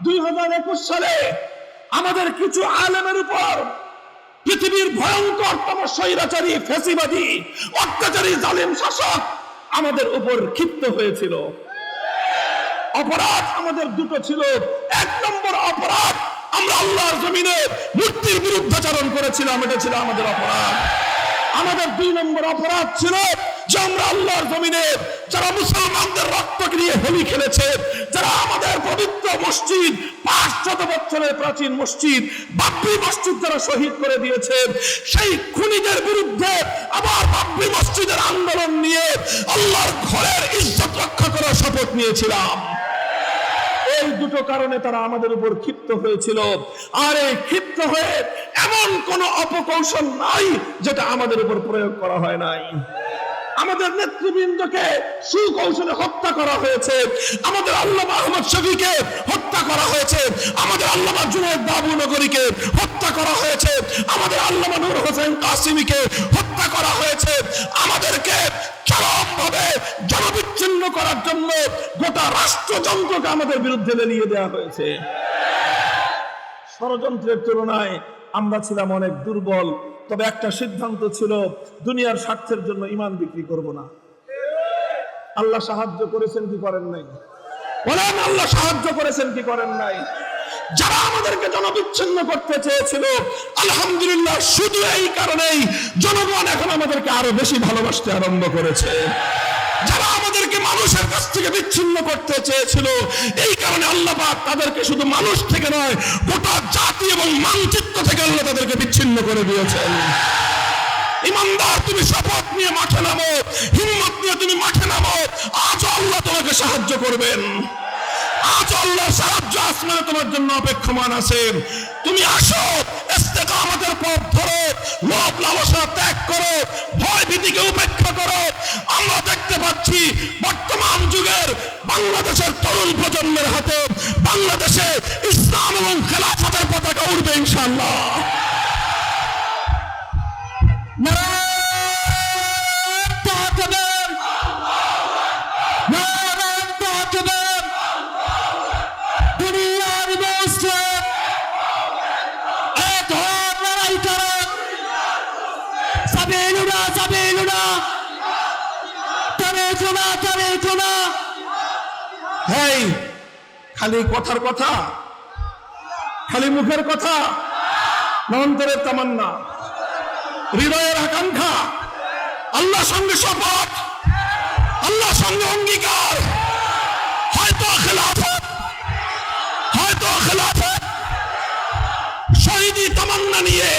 2021 সালে আমাদের কিছু আলেমের উপর পৃথিবীর ভয়ঙ্করতম স্বৈরাচারী ফ্যাসিবাদী অত্যাচারী জালিম শাসক আমাদের উপর ক্ষিপ্ত হয়েছিল। অপরাধ আমাদের দুটো ছিল। এক নম্বর অপরাধ, আমরা আল্লাহর জমিনে মূর্তির বিরুদ্ধাচরণ করেছিলাম, এটা ছিল আমাদের অপরাধ। আমাদের 2 নম্বর অপরাধ ছিল যে আমরা আল্লাহর জমিনে যারা মুসলমানদের রক্ত নিয়ে হোলি খেলেছে, যারা আমাদের পবিত্র মসজিদ 500 বছরের প্রাচীন মসজিদ বাবরি মসজিদ যারা শহীদ করে দিয়েছে, সেই খুনিদের বিরুদ্ধে আবার বাবরি মসজিদের আন্দোলন নিয়ে আল্লাহর ঘরের ইজ্জত রক্ষা করার শপথ নিয়েছিলাম। এই দুটো কারণে তারা আমাদের উপর ক্ষিপ্ত হয়েছিল। আর এই ক্ষিপ্ত হয়ে এমন কোন অপকৌশল নাই যেটা আমাদের উপর প্রয়োগ করা হয় নাই। আমাদের নেতৃবৃন্দকে সুকৌশলে হত্যা করা হয়েছে, আমাদের আল্লামা আহমদ শফীকে হত্যা করা হয়েছে, আমাদের আল্লামা জুনায়েদ বাবুনগরীকে হত্যা করা হয়েছে, আমাদের আল্লামা নূর হোসেন কাসিমিকে হত্যা করা হয়েছে। আমাদেরকে চরমভাবে জনবিচ্ছিন্ন করার জন্য গোটা রাষ্ট্রযন্ত্রকে আমাদের বিরুদ্ধে লেলিয়ে দেওয়া হয়েছে। ষড়যন্ত্রের তুলনায় আমরা ছিলাম অনেক দুর্বল। তবে একটা সিদ্ধান্ত ছিল, দুনিয়ার স্বার্থের জন্য ঈমান বিক্রি করব না। আল্লাহ সাহায্য করেছেন কি করেন নাই? বলেন, আল্লাহ সাহায্য করেছেন কি করেন নাই? যারা আমাদেরকে জনবিচ্ছিন্ন করতে চেয়েছিল, আলহামদুলিল্লাহ শুধু এই কারণেই জনগণ এখন আমাদেরকে আরো বেশি ভালোবাসতে আরম্ভ করেছে। যারা আমাদেরকে মানুষের কাছ থেকে বিচ্ছিন্ন করতে চেয়েছিল, এই কারণে আল্লাহ পাক তাদেরকে শুধু মানুষ থেকে নয়, গোটা জাতি এবং মানচিত্র থেকে আল্লাহ তাদেরকে বিচ্ছিন্ন করে দিয়েছেন। ইমানদার, তুমি শপথ নিয়ে মাঠে নামো, হিম্মত নিয়ে তুমি মাঠে নামো। আজ আল্লাহ তোমাকে সাহায্য করবেন। আজ আল্লাহর সাহায্য আসমানে তোমার জন্য অপেক্ষমান আছে। তুমি আসো, ইস্তেকামতের পথ ধরো, লোভ লালসা ত্যাগ করো, ভয় ভীতিকে উপেক্ষা করো। আমরা দেখতে পাচ্ছি বর্তমান যুগের বাংলাদেশের তরুণ প্রজন্মের হাতে বাংলাদেশে ইসলাম এবং খেলাফতের পতাকা উঠবে ইনশাআল্লাহ। খালি কথার কথা, খালি মুখের কথা, অন্তরের তামান্না, হৃদয়ের আকাঙ্ক্ষা, আল্লাহর সঙ্গে শপথ, আল্লাহর সঙ্গে অঙ্গীকার, হয়তো খেলাফত, হয়তো খেলাফত, শহীদি তামান্না নিয়ে,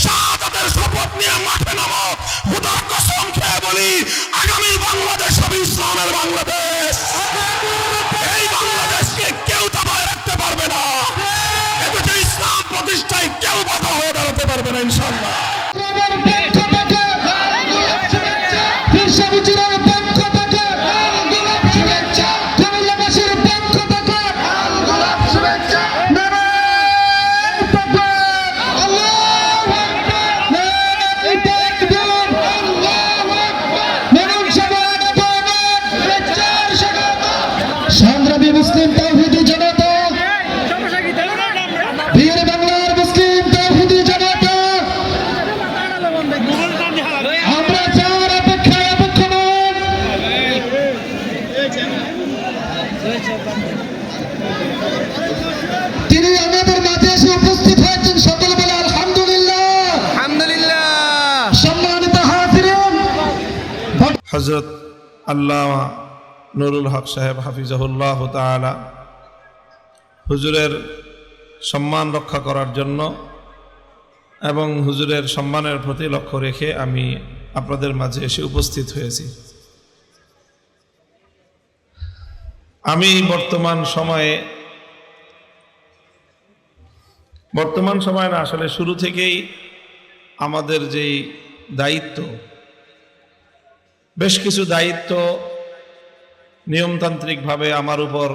শাহাদাতের শপথ নিয়ে মাঠে নামো। খোদার কসম খেয়ে বলি, আগামী বাংলাদেশ হবে ইসলামের বাংলাদেশ। এই বাংলাদেশকে কেউ দাবায় রাখতে পারবে না। এদেশে ইসলাম প্রতিষ্ঠায় কেউ বাধা হয়ে দাঁড়াতে পারবে না ইনশাআল্লাহ। তিনি আমাদের মাঝে এসে উপস্থিত হয়েছেন, সকল বলে আলহামদুলিল্লাহ। আলহামদুলিল্লাহ। সম্মানিত হাজিরিন, হযরত আল্লামা নুরুল হক সাহেব হাফিজাহুল্লাহ তাআলা হুজুরের সম্মান রক্ষা করার জন্য এবং হুজুরের সম্মানের প্রতি লক্ষ্য রেখে আমি আপনাদের মাঝে এসে উপস্থিত হয়েছি। আমি বর্তমান সময়ে না, আসলে শুরু থেকেই আমাদের যেই দায়িত্ব, বেশ কিছু দায়িত্ব নিয়মতান্ত্রিকভাবে আমার উপর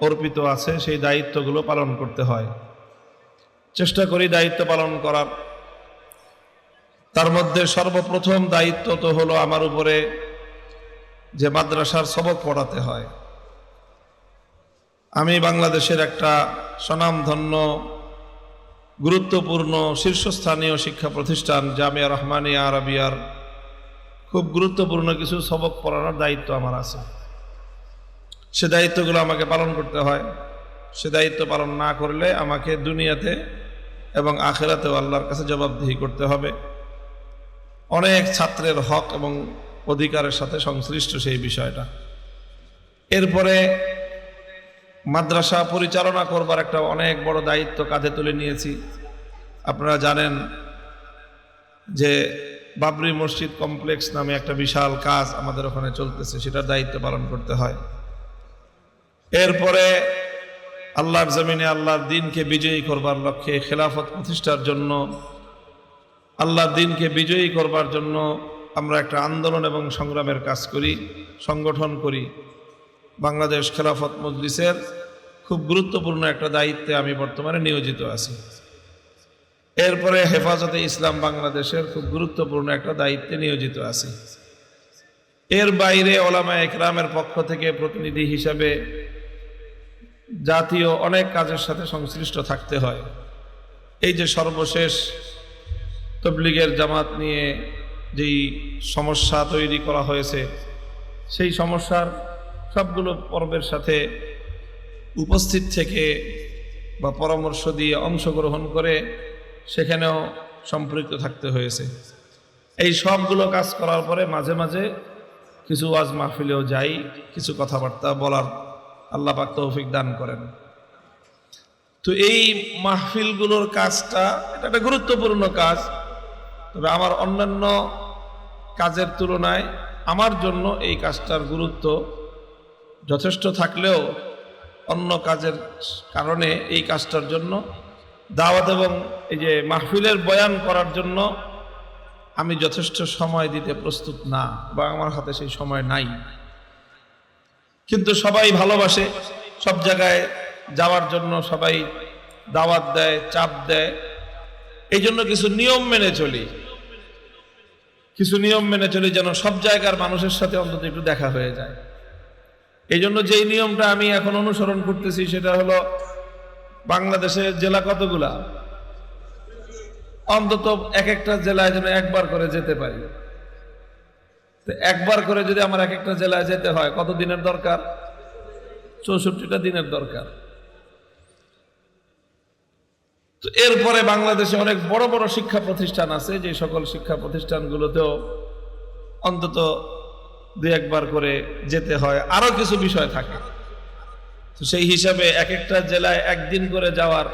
অর্পিত আছে, সেই দায়িত্বগুলো পালন করতে হয়। চেষ্টা করি দায়িত্ব পালন করার। তার মধ্যে সর্বপ্রথম দায়িত্ব তো হলো আমার উপরে যে মাদ্রাসার সবক পড়াতে হয়। আমি বাংলাদেশের একটা স্বনামধন্য গুরুত্বপূর্ণ শীর্ষস্থানীয় শিক্ষা প্রতিষ্ঠান জামিয়া রহমানিয়া আরাবিয়ার খুব গুরুত্বপূর্ণ কিছু সবক পড়ানোর দায়িত্ব আমার আছে। সে দায়িত্বগুলো আমাকে পালন করতে হয়। সে দায়িত্ব পালন না করলে আমাকে দুনিয়াতে এবং আখিরাতেও আল্লাহর কাছে জবাবদিহি করতে হবে। অনেক ছাত্রের হক এবং অধিকারের সাথে সংশ্লিষ্ট সেই বিষয়টা। এরপরে মাদ্রাসা পরিচালনা করবার একটা অনেক বড় দায়িত্ব কাঁধে তুলে নিয়েছি। আপনারা জানেন যে বাবরি মসজিদ কমপ্লেক্স নামে একটা বিশাল কাজ আমাদের ওখানে চলতেছে, সেটার দায়িত্ব পালন করতে হয়। এরপরে আল্লাহর জমিনে আল্লাহর দ্বীনকে বিজয়ী করবার লক্ষ্যে খেলাফত প্রতিষ্ঠার জন্য, আল্লাহর দ্বীনকে বিজয়ী করবার জন্য আমরা একটা আন্দোলন এবং সংগ্রামের কাজ করি, সংগঠন করি। বাংলাদেশ খেলাফত মজলিসের খুব গুরুত্বপূর্ণ একটা দায়িত্বে আমি বর্তমানে নিয়োজিত আছি। এরপরে হেফাজতে ইসলাম বাংলাদেশের খুব গুরুত্বপূর্ণ একটা দায়িত্বে নিয়োজিত আছি। এর বাইরে ওলামায়ে ইকরামের পক্ষ থেকে প্রতিনিধি হিসাবে জাতীয় অনেক কাজের সাথে সংশ্লিষ্ট থাকতে হয়। এই যে সর্বশেষ তবলিগের জামাত নিয়ে যেই সমস্যা তৈরি করা হয়েছে, সেই সমস্যার সবগুলো পর্বের সাথে উপস্থিত থেকে বা পরামর্শ দিয়ে অংশগ্রহণ করে সেখানেও সম্পৃক্ত থাকতে হয়েছে। এই সবগুলো কাজ করার পরে মাঝে মাঝে কিছু ওয়াজ মাহফিলেও যাই, কিছু কথাবার্তা বলার আল্লাহ পাক তৌফিক দান করেন। তো এই মাহফিলগুলোর কাজটা এটা একটা গুরুত্বপূর্ণ কাজ। তবে আমার অন্যান্য কাজের তুলনায় আমার জন্য এই কাজটার গুরুত্ব যথেষ্ট থাকলেও অন্য কাজের কারণে এই কাজটার জন্য দাওয়াত এবং এই যে মাহফিলের বয়ান করার জন্য আমি যথেষ্ট সময় দিতে প্রস্তুত না, বা আমার হাতে সেই সময় নাই। কিন্তু সবাই ভালোবাসে, সব জায়গায় যাওয়ার জন্য সবাই দাওয়াত দেয়, চাপ দেয়। এই জন্য কিছু নিয়ম মেনে চলি, যেন সব জায়গার মানুষের সাথে অন্তত একটু দেখা হয়ে যায়। এই জন্য যেই নিয়মটা আমি এখন অনুসরণ করতেছি সেটা হলো, বাংলাদেশের জেলা কতগুলা, অন্তত এক একটা জেলায় যেন একবার করে যেতে পারি। তো একবার করে যদি আমার এক একটা জেলায় যেতে হয়, কত দিনের দরকার? 64টা দিনের দরকার। তো এরপরে বাংলাদেশে অনেক বড় বড় শিক্ষা প্রতিষ্ঠান আছে, যে সকল শিক্ষা প্রতিষ্ঠানগুলোতেও অন্তত দুই একবার করে যেতে হয়। আরো কিছু বিষয় থাকে। তো সেই হিসাবে এক একটা জেলায় একদিন করে যাওয়ার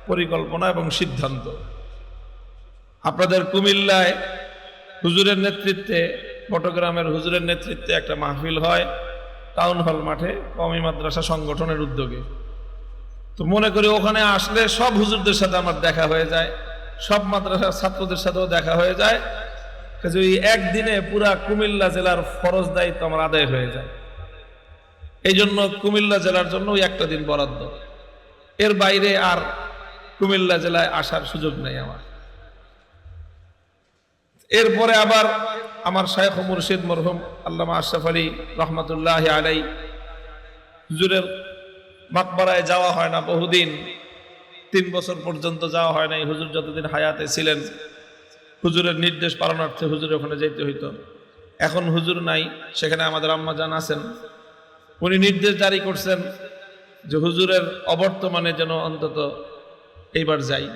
পরিকল্পনা এবং সিদ্ধান্ত। আপনাদের কুমিল্লায় হুজুরের নেতৃত্বে, চট্টগ্রামের হুজুরের নেতৃত্বে একটা মাহফিল হয় টাউন হল মাঠে, কওমি মাদ্রাসা সংগঠনের উদ্যোগে। তো মনে করি ওখানে আসলে সব হুজুরদের সাথে আমার দেখা হয়ে যায়, সব মাদ্রাসার ছাত্রদের সাথেও দেখা হয়ে যায়। ওই একদিনে পুরা কুমিল্লা জেলার ফরজ দায়িত্ব আমার আদায় হয়ে যায়। এই জন্য কুমিল্লা জেলার জন্য ওই একটা দিন বরাদ্দ, এর বাইরে আর কুমিল্লা জেলায় আসার সুযোগ নেই আমার। এরপরে আবার আমার শায়খ মুর্শিদ মরহুম আল্লামা আশরাফ আলী রহমতুল্লাহ আলাই হুজুরের মাকবারায় যাওয়া হয় না বহুদিন, 3 বছর পর্যন্ত যাওয়া হয় নাই। হুজুর যতদিন হায়াতে ছিলেন হুজুরের নির্দেশ পালনার্থে হুজুর ওখানে যেতে হইতো। এখন হুজুর নাই, সেখানে আমাদের আম্মা জান আছেন। উনি নির্দেশ জারি করছেন যে হুজুরের অবর্তমানে যেন অন্তত এইবার যাই।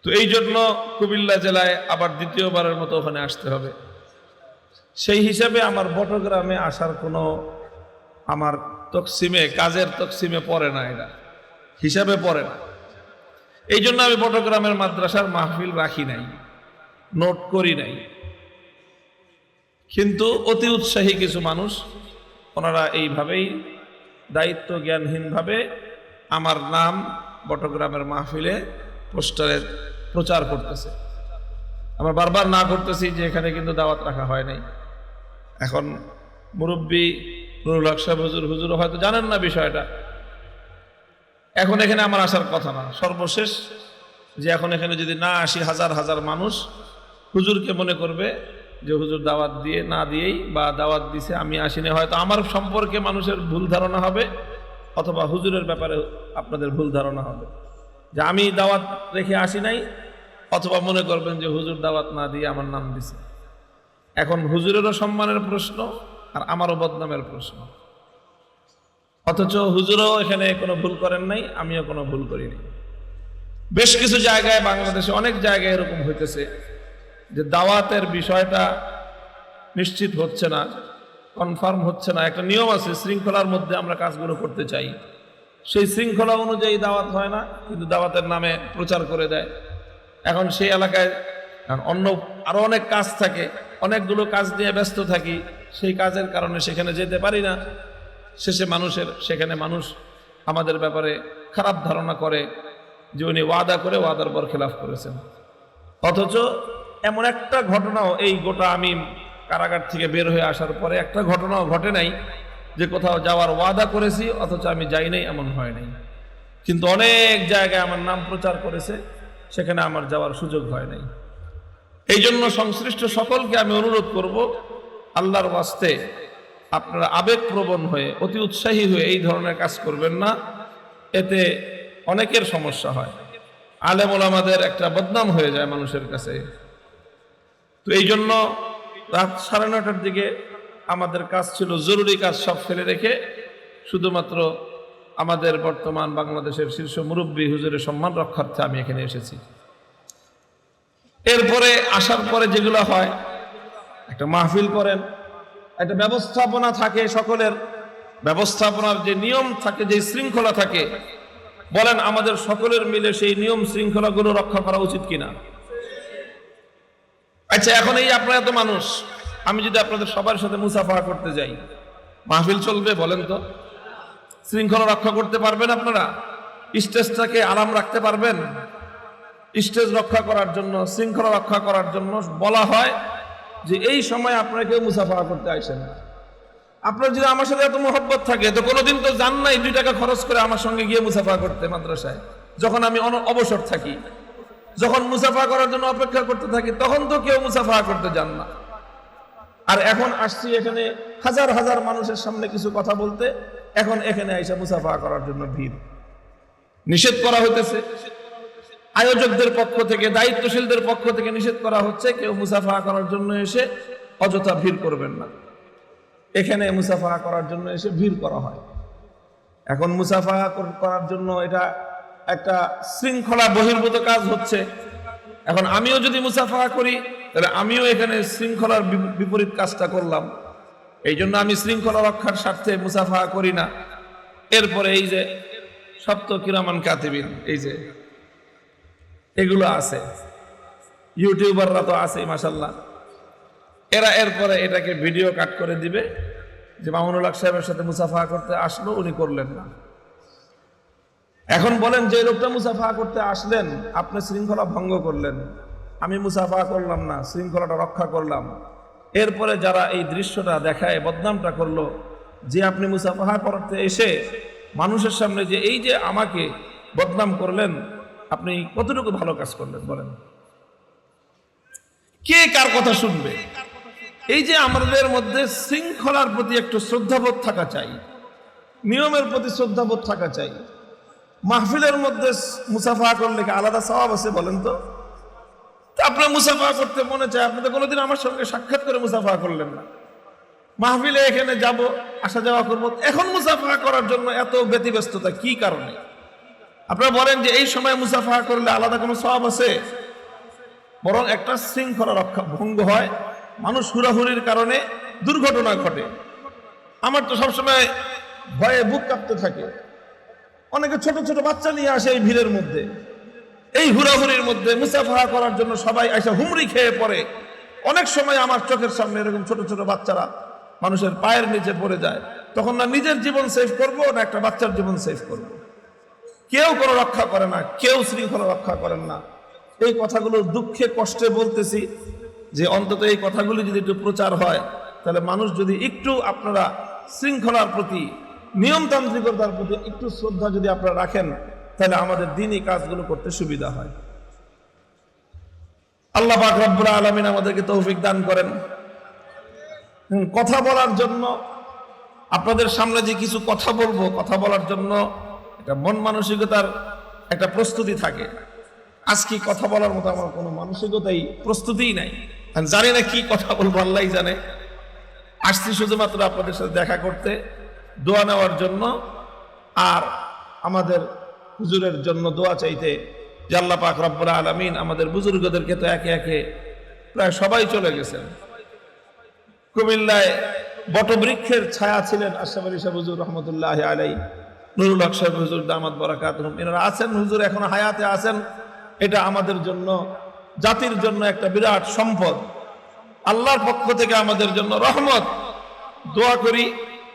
তো এই জন্য কুমিল্লা জেলায় আবার দ্বিতীয়বারের মতো ওখানে আসতে হবে। সেই হিসাবে আমার চট্টগ্রামে আসার কোনো আমার তকসিমে, কাজের তকসিমে পড়ে না, এটা হিসাবে পড়ে না। এই জন্য আমি চট্টগ্রামের মাদ্রাসার মাহফিল রাখি নাই, নোট করি নাই। কিন্তু অতি উৎসাহী কিছু মানুষ, ওনারা এইভাবেই দায়িত্ব জ্ঞানহীনভাবে আমার নাম চট্টগ্রামের মাহফিলে পোস্টারে প্রচার করতেছে। আমরা বারবার না করতেছি যে এখানে কিন্তু দাওয়াত রাখা হয় নাই। এখন মুরব্বী নুরুল হক সাহেব হুজুর হয়তো জানেন না বিষয়টা। এখন এখানে আমার আসার কথা না। সর্বশেষ যে এখন এখানে যদি না আসি, হাজার হাজার মানুষ হুজুরকে মনে করবে যে হুজুর দাওয়াত দিয়ে না দিয়েই, বা দাওয়াত দিছে আমি আসিনি, হয়তো আমার সম্পর্কে মানুষের ভুল ধারণা হবে, অথবা হুজুরের ব্যাপারে আপনাদের ভুল ধারণা হবে যে আমি দাওয়াত রেখে আসি নাই, অথবা মনে করবেন যে হুজুর দাওয়াত না দিয়ে আমার নাম দিছে। এখন হুজুরেরও সম্মানের প্রশ্ন আর আমারও বদনামের প্রশ্ন, অথচ হুজুরও এখানে কোনো ভুল করেন নাই, আমিও কোনো ভুল করিনি। বেশ কিছু জায়গায় বাংলাদেশে অনেক জায়গায় এরকম হইতেছে যে দাওয়াতের বিষয়টা নিশ্চিত হচ্ছে না, কনফার্ম হচ্ছে না। একটা নিয়ম আছে, শৃঙ্খলার মধ্যে আমরা কাজগুলো করতে চাই, সেই শৃঙ্খলা অনুযায়ী দাওয়াত হয় না, কিন্তু দাওয়াতের নামে প্রচার করে দেয়। এখন সেই এলাকায় অন্য আরো অনেক কাজ থাকে, অনেকগুলো কাজ নিয়ে ব্যস্ত থাকি, সেই কাজের কারণে সেখানে যেতে পারি না। শেষে সেখানে মানুষ আমাদের ব্যাপারে খারাপ ধারণা করে যে উনি ওয়াদা করে ওয়াদার পর খেলাফ করেছেন। অথচ এমন একটা ঘটনাও এই গোটা আমি কারাগার থেকে বের হয়ে আসার পরে একটা ঘটনাও ঘটে নাই যে কোথাও যাওয়ার ওয়াদা করেছি অথচ আমি যাই নাই, এমন হয় নাই। কিন্তু অনেক জায়গায় আমার নাম প্রচার করেছে, সেখানে আমার যাওয়ার সুযোগ হয় নাই। এই জন্য সংশ্লিষ্ট সকলকে আমি অনুরোধ করব, আল্লাহর ওয়াস্তে আপনারা আবেগপ্রবণ হয়ে অতি উৎসাহী হয়ে এই ধরনের কাজ করবেন না, এতে অনেকের সমস্যা হয়, আলেম ওলামাদের একটা বদনাম হয়ে যায় মানুষের কাছে। তো এই জন্য রাত 9:30টার দিকে আমাদের কাজ ছিল, জরুরি কাজ সব ফেলে রেখে শুধুমাত্র আমাদের বর্তমান বাংলাদেশের শীর্ষ মুরব্বী হুজুরের সম্মান রক্ষার্থে আমি এখানে এসেছি। এরপরে আসার পরে যেগুলো হয়, একটা মাহফিল করেন, একটা ব্যবস্থাপনা থাকে, সকলের ব্যবস্থাপনার যে নিয়ম থাকে, যে শৃঙ্খলা থাকে, বলেন আমাদের সকলের মিলে সেই নিয়ম শৃঙ্খলাগুলো রক্ষা করা উচিত কিনা? আচ্ছা, এখন এই আপনারা এত মানুষ, আমি যদি আপনাদের সবার সাথে মুসাফাহা করতে যাই, মাহফিল চলবে? বলেন তো, শৃঙ্খলা রক্ষা করতে পারবেন আপনারা? স্টেজটাকে আরাম রাখতে পারবেন? স্টেজ রক্ষা করার জন্য, শৃঙ্খলা রক্ষা করার জন্য বলা হয় যে এই সময় আপনারা কেউ মুসাফাহা করতে আসেন না। আপনার যদি আমার সাথে এত মহব্বত থাকে, তো কোনোদিন তো যান নাই 2 টাকা খরচ করে আমার সঙ্গে গিয়ে মুসাফাহা করতে মাদ্রাসায়, যখন আমি অবসর থাকি, যখন মুসাফাহা করার জন্য অপেক্ষা করতে থাকি, তখন তো কেউ মুসাফাহা করতে যান না। আর এখন আসছি এখানে হাজার হাজার মানুষের সামনে কিছু কথা বলতে, এখন এখানে আইসা মুসাফাহা করার জন্য ভিড়। নিষেধ করা হইতেছে আয়োজকদের পক্ষ থেকে, দায়িত্বশীলদের পক্ষ থেকে নিষেধ করা হচ্ছে, কেউ মুসাফাহা করার জন্য এসে অযথা ভিড় করবেন না। এখানে মুসাফাহা করার জন্য এসে ভিড় করা হয়। এখন মুসাফাহা করার জন্য এটা একটা শৃঙ্খলা বহির্ভূত কাজ হচ্ছে। এখন আমিও যদি মুসাফাহা করি, তাহলে আমিও এখানে শৃঙ্খলার বিপরীত কাজটা করলাম। এই জন্য আমি শৃঙ্খলা রক্ষার স্বার্থে মুসাফাহা করি না। এরপরে এই যে সপ্ত কিরামান কাতিবিন, এই যে এগুলো আছে, ইউটিউবাররা তো আছে মাশাআল্লাহ, এরা এরপরে এটাকে ভিডিও কাট করে দিবে যে মামুনুল হক সাহেবের সাথে মুসাফাহা করতে আসলো, উনি করলেন না। এখন বলেন, যে লোকটা মুসাফাহা করতে আসলেন, আপনি শৃঙ্খলা ভঙ্গ করলেন, আমি মুসাফাহা করলাম না, শৃঙ্খলাটা রক্ষা করলাম। এরপরে যারা এই দৃশ্যটা দেখায় বদনামটা করলো, যে আপনি মুসাফাহা করতে এসে মানুষের সামনে যে এই যে আমাকে বদনাম করলেন, আপনি কতটুকু ভালো কাজ করলেন বলেন? কে কার কথা শুনবে? এই যে আমাদের মধ্যে শৃঙ্খলার প্রতি একটু শ্রদ্ধাবোধ থাকা চাই, নিয়মের প্রতি শ্রদ্ধাবোধ থাকা চাই। মাহফিলের মধ্যে মুসাফাহা করলে কি আলাদা সওয়াব আছে বলেন তো? আপনার মুসাফাহা করতে মনে চায়, আপনি তো কোনোদিন আমার সঙ্গে সাক্ষাৎ করে মুসাফাহা করলেন না। মাহফিলে এখানে যাব, আসা যাওয়া করবো, এখন মুসাফাহা করার জন্য এত ব্যতিব্যস্ততা কি কারণে? আপনারা বলেন যে এই সময় মুসাফাহা করলে আলাদা কোনো সওয়াব আছে? বরং একটা শৃঙ্খলা রক্ষা ভঙ্গ হয়, মানুষ হুড়াহুড়ির কারণে দুর্ঘটনা ঘটে। আমার তো সবসময় ভয়ে বুক কাঁপতে থাকে। অনেকে ছোট ছোট বাচ্চা নিয়ে আসে এই ভিড়ের মধ্যে, এই হুড়াহুড়ির মধ্যে মুসাফাহা করার জন্য সবাই এসে হুমড়ি খেয়ে পড়ে। অনেক সময় আমার চোখের সামনে এরকম ছোট ছোট বাচ্চারা মানুষের পায়ের নিচে পড়ে যায়, তখন না নিজের জীবন সেভ করবো, না একটা বাচ্চার জীবন সেভ করবো। কেউ কোনো রক্ষা করে না, কেউ শৃঙ্খলা রক্ষা করেন না। এই কথাগুলো দুঃখে কষ্টে বলতেছি যে অন্তত এই কথাগুলি যদি একটু প্রচার হয়, তাহলে মানুষ যদি একটু আপনারা শৃঙ্খলার প্রতি, নিয়মতান্ত্রিকতার প্রতি একটু শ্রদ্ধা যদি আপনারা রাখেন, তাহলে আমাদের দিনই কাজগুলো করতে সুবিধা হয়। আল্লাহ পাক রব্বুল আলামিন আমাদেরকে তৌফিক দান করেন। কথা বলার জন্য আপনাদের সামনে যে কিছু কথা বলবো, কথা বলার জন্য একটা মন মানসিকতার একটা প্রস্তুতি থাকে। আজকে কথা বলার মতো আমার কোনো মানসিকতাই প্রস্তুতিই নাই, আমি জানি না কি কথা বলবো, আল্লাহই জানে। আসছি শুধুমাত্র আপনাদের সাথে দেখা করতে, দোয়া নেওয়ার জন্য, আর আমাদের হুজুরের জন্য দোয়া চাইতে, যে আল্লাহ পাক রব্বুল আলামিন আমাদের বুজুর্গদেরকে তো একে একে প্রায় সবাই চলে গেছেন। কুমিল্লায় বটবৃক্ষের ছায়া ছিলেন আশরাফ আলী সাহেব হুজুর রহমতুল্লাহ আলাই, নুরুল হক সাহেব হুজুর দামাত বারাকাতুহুম, এনারা আছেন, হুজুর এখনো হায়াতে আছেন। এটা আমাদের জন্য, জাতির জন্য একটা বিরাট সম্পদ, আল্লাহর পক্ষ থেকে আমাদের জন্য রহমত। দোয়া করি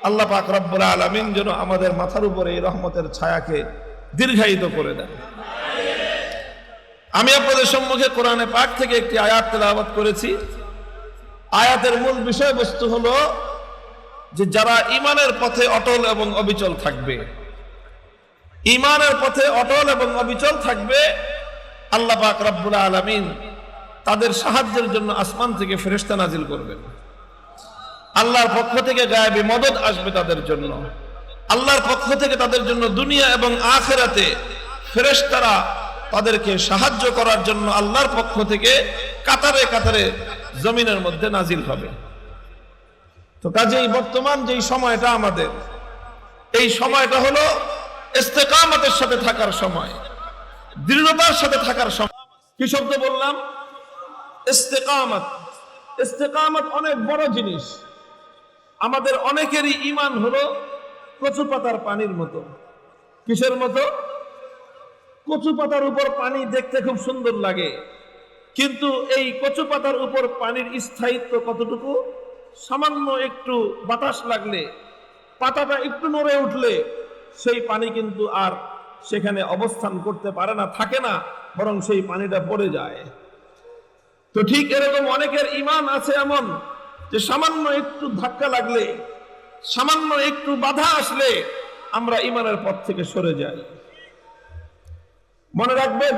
আল্লাহ পাক রব্বুল আলামিন যেন আমাদের মাথার উপরে এই রহমতের ছায়াকে দীর্ঘায়িত করে দেন। আমি আপনাদের সম্মুখে কোরআনে পাক থেকে একটি আয়াত তেলাওয়াত করেছি। আয়াতের মূল বিষয়বস্তু হলো যে যারা ঈমানের পথে অটল এবং অবিচল থাকবে, ঈমানের পথে অটল এবং অবিচল থাকবে, আল্লাহ পাক রব্বুল আলামিন তাদের সাহায্যের জন্য আসমান থেকে ফেরেশতা নাজিল করবেন। আল্লাহর পক্ষ থেকে গায়েবী মদদ আসবে তাদের জন্য। আল্লাহর পক্ষ থেকে তাদের জন্য দুনিয়া এবং আখিরাতে ফেরেশতারা তাদেরকে সাহায্য করার জন্য আল্লাহর পক্ষ থেকে কাতারে কাতারে জমিনের মধ্যে নাজিল হবে। তো কাজেই বর্তমান যেই সময়টা আমাদের, এই সময়টা হলো ইস্তেকামতের সাথে থাকার সময়, দৃঢ়তার সাথে থাকার সময়। কি শব্দ বললাম? ইস্তেকামত। ইস্তেকামত অনেক বড় জিনিস। আমাদের অনেকেরই ঈমান হলো কচু পাতার পানির মতো। কিসের মতো? কচু পাতার উপর পানি দেখতে খুব সুন্দর লাগে, কিন্তু এই কচু পাতার উপর পানির স্থায়িত্ব কতটুকু? সামান্য একটু বাতাস লাগলে, পাতাটা একটু নড়ে উঠলে সেই পানি কিন্তু আর সেখানে অবস্থান করতে পারে না, থাকে না, বরং সেই পানিটা পড়ে যায়। তো ঠিক এরকম অনেকের ঈমান আছে এমন যে সামান্য একটু ধাক্কা লাগলে, সামান্য একটু বাধা আসলে আমরা ঈমানের পথ থেকে সরে যাই। মনে রাখবেন,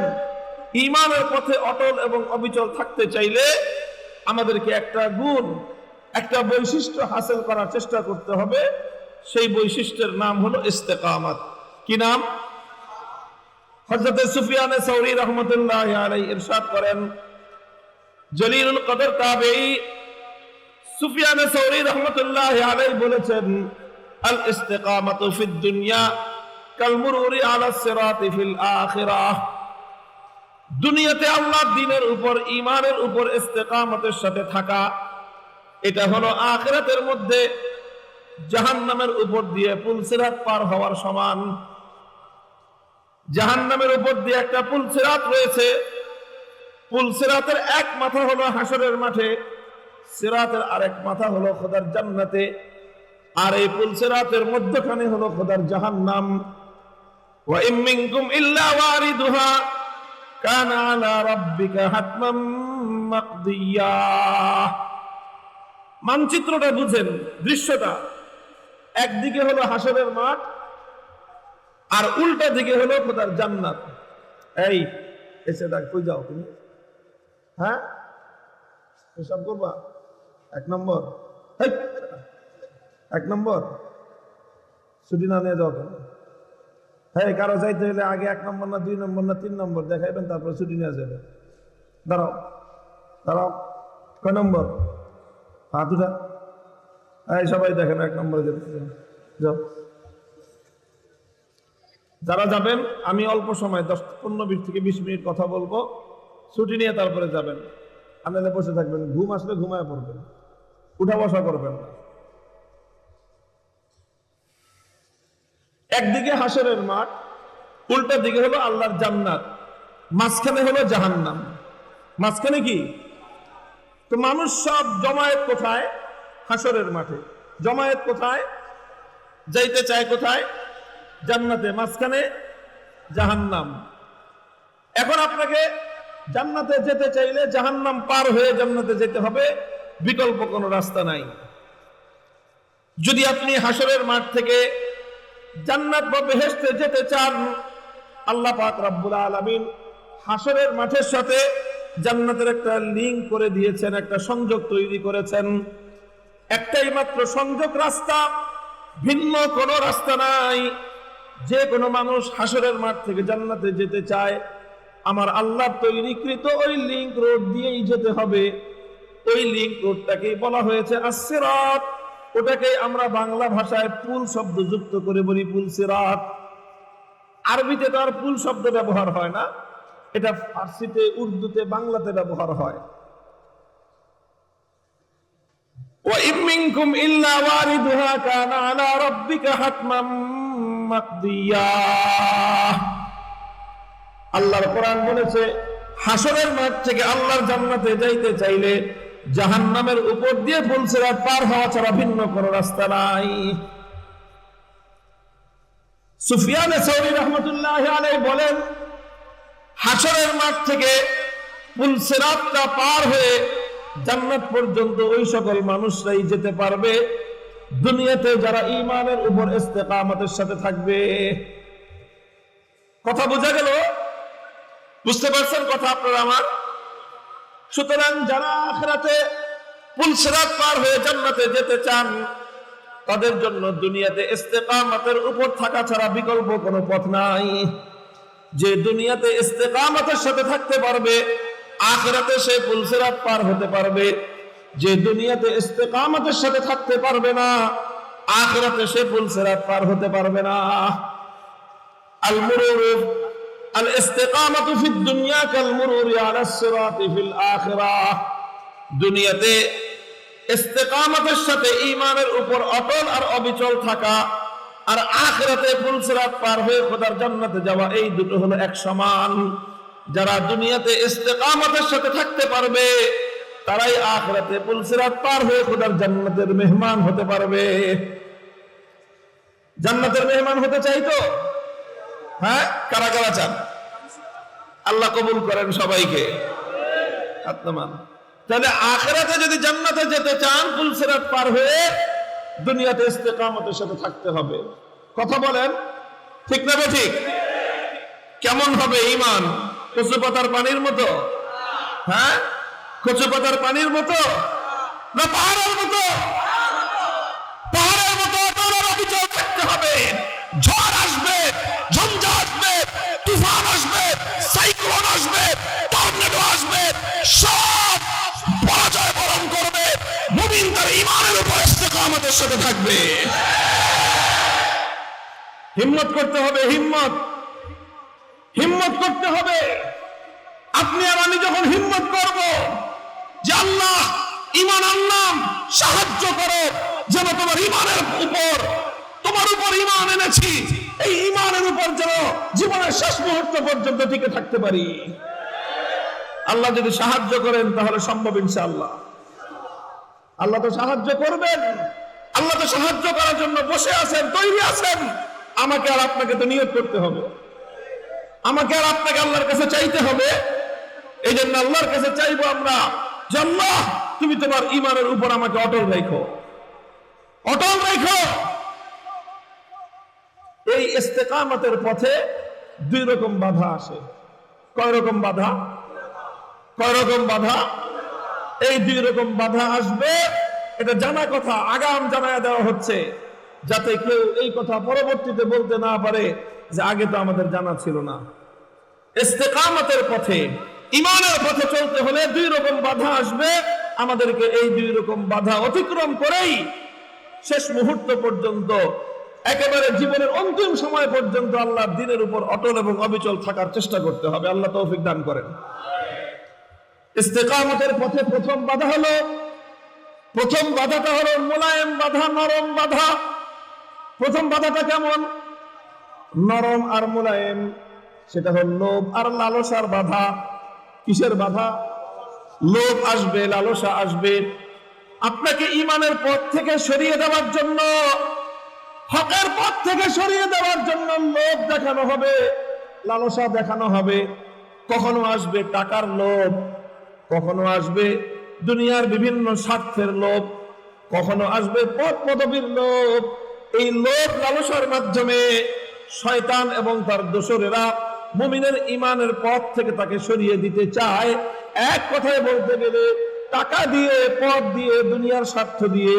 ঈমানের পথে অটল এবং অবিচল থাকতে চাইলে আমাদেরকে একটা গুণ, একটা বৈশিষ্ট্য হাসিল করার চেষ্টা করতে হবে। সেই বৈশিষ্ট্যের নাম হলো ইস্তেকামত। কি নাম? হযরত সুফিয়ান সাউরি রাহমাতুল্লাহি আলাইহি ইরশাদ করেন, জলিলুল কদর তাবেঈ সুফিয়ান সাউরি রাহমাতুল্লাহি আলাইহি বলেছেন, আল ইস্তিকামাতু ফিদ দুনিয়া কাল মুরুরি আলা সিরাতি ফিল আখিরাহ। দুনিয়াতে আল্লাহর দ্বীনের উপর, ঈমানের উপর ইস্তিকামতের সাথে থাকা, এটা হলো আখিরাতের মধ্যে জাহান্নামের উপর দিয়ে পুলসিরাত পার হওয়ার সমান। জাহান্নামের উপর দিয়ে একটা পুলসিরাত রয়েছে। পুলসিরাতের এক মাথা হলো হাসরের মাঠে, সিরাতের আরেক মাথা হলো খোদার জান্নাতে, আর এই পুলসিরাতের মধ্যখানে হলো খোদার জাহান্নাম। ওয়া ইম মিনকুম ইল্লা ওয়ারিদুহা কানা আলা রাব্বিকা হাতমান মাকদিয়া। মানচিত্রটা বুঝেন, দৃশ্যটা। একদিকে হলো হাসরের মাঠ, আর উল্টা দিকে হলো খোদার জান্নাত। এই এসে দেখ, কই যাও তুমি? হ্যাঁ, এসব করবা? এক নম্বর, এক নম্বর ছুটি না নিয়ে যাও কেন? হ্যাঁ, কারো যাইতে হলে আগে 1 নম্বর না 2 নম্বর না 3 নম্বর দেখাইবেন, তারপর ছুটি নিয়ে যাবে। দাঁড়াও দাঁড়াও, কয় নম্বর? হাত উঠা। এই সবাই দেখেন 1 নম্বরে যেতে যাও। যারা যাবেন, আমি অল্প সময় 10-15 থেকে 20 মিনিট কথা বলবো, ছুটি নিয়ে তারপরে যাবেন। আপনারা বসে থাকবেন, ঘুম আসলে ঘুমায় পড়বেন, উঠা বসা করবেন না। একদিকে হাসরের মাঠ, উল্টা দিকে হলো আল্লাহর জান্নাত, মাঝখানে হলো জাহান্নাম। মাঝখানে কি? তো মানুষ সব জমায়েত কোথায়? হাসরের মাঠে। জমায়েত কোথায়? যাইতে চায় কোথায়? জান্নাতে। মাঝখানে জাহান্নাম। এখন আপনাকে জান্নাতে যেতে চাইলে জাহান্নাম পার হয়ে জান্নাতে যেতে হবে, বিকল্প কোনো রাস্তা নাই। যদি আপনি হাসরের মাঠ থেকে জান্নাত বা বেহেশতে যেতে চান, আল্লাহ পাক রব্বুল আলামিন হাসরের মাঠের সাথে জান্নাতের একটা লিংক করে দিয়েছেন, একটা সংযোগ তৈরি করেছেন। একটাই মাত্র সংযোগ রাস্তা, ভিন্ন কোনো রাস্তা নাই। যে কোনো মানুষ হাসরের মাঠ থেকে জান্নাতে যেতে চায়, আমার আল্লাহর তৈরিকৃত ওই লিংক রোড দিয়েই যেতে হবে। ওই লিংক রোডটাকেই বলা হয়েছে আস-সিরাত। ওটাকে আমরা বাংলা ভাষায় পুল শব্দ যুক্ত করে বলি পুল সিরাত। আরবিতে তো আর পুল শব্দ ব্যবহার হয় না, এটা ফার্সিতে, উর্দুতে, বাংলাতে ব্যবহার হয়। وَإِن مِّنكُمْ إِلَّا وَارِدُهَا كَانَ عَلَى رَبِّكَ حَتْمًا مَقْضِيًّا। আল্লাহর কোরআন বলেছে, হাসরের মাঠ থেকে আল্লাহর জান্নাতে যাইতে চাইলে জাহান্নামের উপর দিয়ে পুল সিরাত পার হওয়া ছাড়া ভিন্ন কোনো রাস্তা নাই। সুফিয়ান সাউরি রাহমাতুল্লাহি আলাইহি বলেন, হাসরের মাঠ থেকে পুল সিরাতটা পার হয়ে জান্নাত পর্যন্ত ওই সকল মানুষরাই যেতে পারবে দুনিয়াতে যারা ঈমানের উপর ইস্তেকামতের সাথে থাকবে। কথা বোঝা গেল? বুঝতে পারছেন কথা আপনারা আমার? সুতরাং যারা আখিরাতে পুল সিরাত পার হয়ে জান্নাতে যেতে চান, তাদের জন্য দুনিয়াতে ইস্তেকামতের উপর থাকা ছাড়া বিকল্প কোনো পথ নাই। যে দুনিয়াতে ইস্তেকামতের সাথে থাকতে পারবে, আখিরাতে সে পুল সিরাত পার হতে পারবে। যে দুনিয়াতে ইস্তেকামতের সাথে থাকতে পারবে না, আখিরাতে সে পুল সিরাত পার হতে পারবে না। আল মুরুর আল ইস্তেকামাতু ফিদ দুনিয়া কাল মুরুরি আলাস সিরাতি ফিল আখিরাহ। দুনিয়াতে ইস্তেকামতের সাথে ঈমানের উপর অটল আর অবিচল থাকা, আর আখিরাতে পুল সিরাত পার হয়ে খোদার জান্নাতে যাওয়া, এই দুটো হলো এক সমান। যারা দুনিয়াতে ইস্তেকামতের সাথে থাকতে পারবে, তারাই আখিরাতে পুল সিরাত পার হয়ে খোদার জান্নাতের মেহমান হতে পারবে। জান্নাতের মেহমান হতে চাই তো? হ্যাঁ, কারা কারা চান? আল্লাহ কবুল করেন সবাইকে। হাত নামান। তাহলে আখিরাতে যদি জান্নাতে যেতে চান, পুল সিরাত পার হয়ে দুনিয়াতে ইস্তেকামতের সাথে থাকতে হবে। কথা বলেন, ঠিক না ঠিক? কেমন হবে ঈমান? কচু পাতার পানির মতো? হ্যাঁ, কচু পাতার পানির মতো না পাহাড়ের মতো? পাহাড়ের মতো অটল আর অবিচল থাকতে হবে। ঝড় আসবে, ঝঞ্ঝা আসবে, তুফান আসবে, সাইক্লোন আসবে, টর্নেডো আসবে, সব পরাজয় বরণ করবে। মুমিন তার ঈমানের উপর ইস্তেকামতের সাথে থাকবে। হিম্মত করতে হবে, হিম্মত করতে হবে। আপনি আর আমি যখন হিম্মত করব যে আল্লাহ ঈমান আনলাম, সাহায্য করো যেন তোমার ঈমানের উপর, তোমার উপর ঈমান এনেছি, এই ঈমানের উপর যেন জীবনের শেষ মুহূর্ত পর্যন্ত টিকে থাকতে পারি। আল্লাহ যদি সাহায্য করেন তাহলে সম্ভব ইনশাআল্লাহ। আল্লাহ তো সাহায্য করবেন। আল্লাহ তো সাহায্য করার জন্য বসে আছেন, তৈরি আছেন। আমাকে আর আপনাকে তো নিয়ত করতে হবে, আমাকে আর আপনাকে আল্লাহর কাছে চাইতে হবে। এই জন্য আল্লাহর কাছে চাইবো আমরা যে আল্লাহ, তুমি তোমার ঈমানের উপর আমাকে অটল রাখো, অটল রাখো। এই ইস্তেকামতের পথে দুই রকম বাধা আসে। কয় রকম বাধা? কয় রকম বাধা? এই দুই রকম বাধা আসবে, এটা জানা কথা, আগাম জানায় দেওয়া হচ্ছে, যাতে কেউ এই কথা পরবর্তীতে বলতে না পারে যে আগে তো আমাদের জানা ছিল না। ইস্তেকামতের পথে, ঈমানের পথে চলতে হলে দুই রকম বাধা আসবে। আমাদেরকে এই দুই রকম বাধা অতিক্রম করেই শেষ মুহূর্ত পর্যন্ত, একেবারে জীবনের অন্তিম সময় পর্যন্ত আল্লাহর দ্বীনের উপর অটল এবং অবিচল থাকার চেষ্টা করতে হবে। আল্লাহ তৌফিক দান করেন। ইস্তেকামতের পথে প্রথম বাধা হলো, প্রথম বাধাটা হলো মোলায়েম বাধা, নরম বাধা। প্রথম বাধাটা কেমন? নরম আর মোলায়েম। সেটা হল লোভ আর লালসার বাধা। কিসের বাধা? লোভ আসবে, লালসা আসবে। আপনাকে ঈমানের পথ থেকে সরিয়ে দেওয়ার জন্য, হকের পথ থেকে সরিয়ে দেওয়ার জন্য লোভ দেখানো হবে, লালসা দেখানো হবে। কখনো আসবে টাকার লোভ, কখনো আসবে দুনিয়ার বিভিন্ন স্বার্থের লোভ, কখনো আসবে পদ পদবীর লোভ। এই লোভ লালসার মাধ্যমে শয়তান এবং তার দোসরেরা মুমিনের ঈমানের পথ থেকে তাকে সরিয়ে দিতে চায়। এক কথায় বলতে গেলে টাকা দিয়ে, পদ দিয়ে, দুনিয়ার স্বার্থ দিয়ে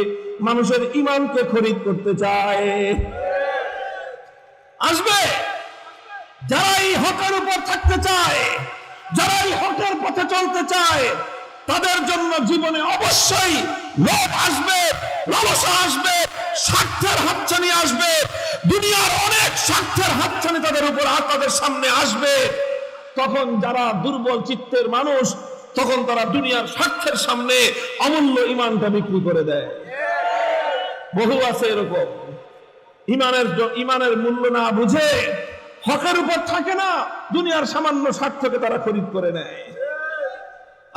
মানুষের ঈমানকে খরিদ করতে চায়। আসবে যারা এই হকের উপর থাকতে চায়, যারা এই হকের পথে চলতে চায়, তাদের জন্য জীবনে অবশ্যই লোভ আসবে, লালসা আসবে, স্বার্থের হাতছানি আসবে, দুনিয়ার অনেক স্বার্থের হাতছানি তাদের উপর তাদের সামনে আসবে। তখন যারা দুর্বল চিত্তের মানুষ, তখন তারা দুনিয়ার স্বার্থের সামনে অমূল্য ঈমানটা বিক্রি করে দেয়। বহু আছে এরকম, ঈমানের মূল্য না বুঝে হকের উপর থাকে না, দুনিয়ার সামান্য স্বার্থকে তারা খরিদ করে নেয়।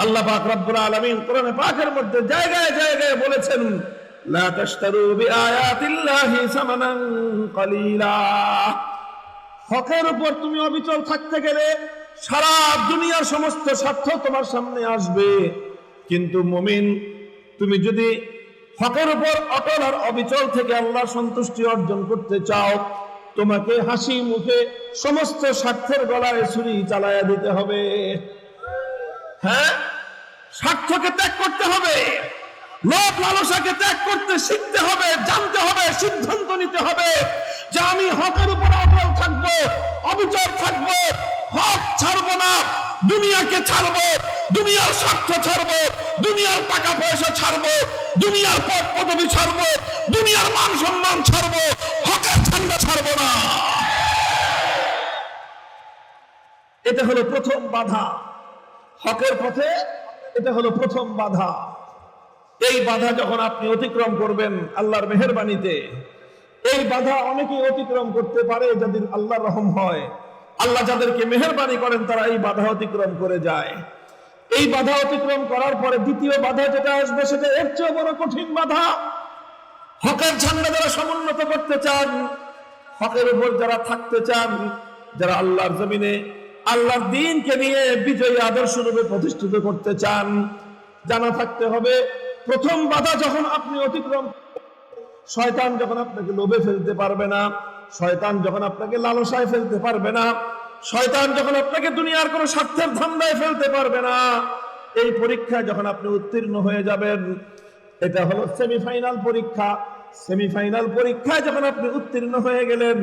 আল্লাহ পাক রব্বুল আলামিন কোরআনে পাকের মধ্যে জায়গায় জায়গায় বলেছেন, লা তাশতারু বিআয়াতিল্লাহি সামানান কালিলা। হকের উপর তুমি অবিচল থাকতে গেলে সারা দুনিয়ার সমস্ত স্বার্থ তোমার সামনে আসবে, কিন্তু মুমিন তুমি যদি হকের উপর অটল আর অবিচল থেকে আল্লাহর সন্তুষ্টি অর্জন করতে চাও, তোমাকে হাসি মুখে সমস্ত স্বার্থের গলায় ছুরি চালায়া দিতে হবে। হ্যাঁ, স্বার্থকে ত্যাগ করতে হবে, লোভ লালসাকে ত্যাগ করতে শিখতে হবে, জানতে হবে, সিদ্ধান্ত নিতে হবে যে আমি হকের উপর অটল থাকবো, অবিচল থাকবো, হক ছাড়বো না, দুনিয়াকে ছাড়বো, দুনিয়ার স্বার্থ ছাড়বো, দুনিয়ার টাকা পয়সা ছাড়বো, দুনিয়ার পদ পদবি ছাড়বো, দুনিয়ার মান সম্মান ছাড়বো, হকের ঝান্ডা ছাড়বো না। এটা হলো প্রথম বাধা হকের পথে, এটা হলো প্রথম বাধা। এই বাধা যখন আপনি অতিক্রম করবেন আল্লাহর মেহেরবানিতে, এই বাধা অনেকেই অতিক্রম করতে পারে যাদের আল্লাহর রহম হয়। আল্লাহ যাদেরকে মেহেরবানি করেন তারা এই বাধা অতিক্রম করে যায়। এই বাধা অতিক্রম করার পরে দ্বিতীয় বাধা যেটা আসবে সেটা এর চেয়ে বড় কঠিন বাধা। হকের ঝান্ডা যারা সমুন্নত করতে চান, হকের উপর যারা থাকতে চান, যারা আল্লাহর জমিনে আল্লাহর দ্বীনকে নিয়ে বিজয়ী আদর্শ রূপে প্রতিষ্ঠিত করতে চান, জানা থাকতে হবে প্রথম বাধা যখন আপনি অতিক্রম, শয়তান যখন আপনাকে লোভে ফেলতে পারবে না, শয়তান যখন আপনাকে লালসায় ফেলতে পারবে না, শয়তান যখন আপনাকে দুনিয়ার কোনো স্বার্থের ধান্দায় ফেলতে পারবে না, এই পরীক্ষায় যখন আপনি উত্তীর্ণ হয়ে যাবেন, এটা হলো সেমিফাইনাল পরীক্ষা। সেমিফাইনাল পরীক্ষায় যখন আপনি উত্তীর্ণ হয়ে গেলেন,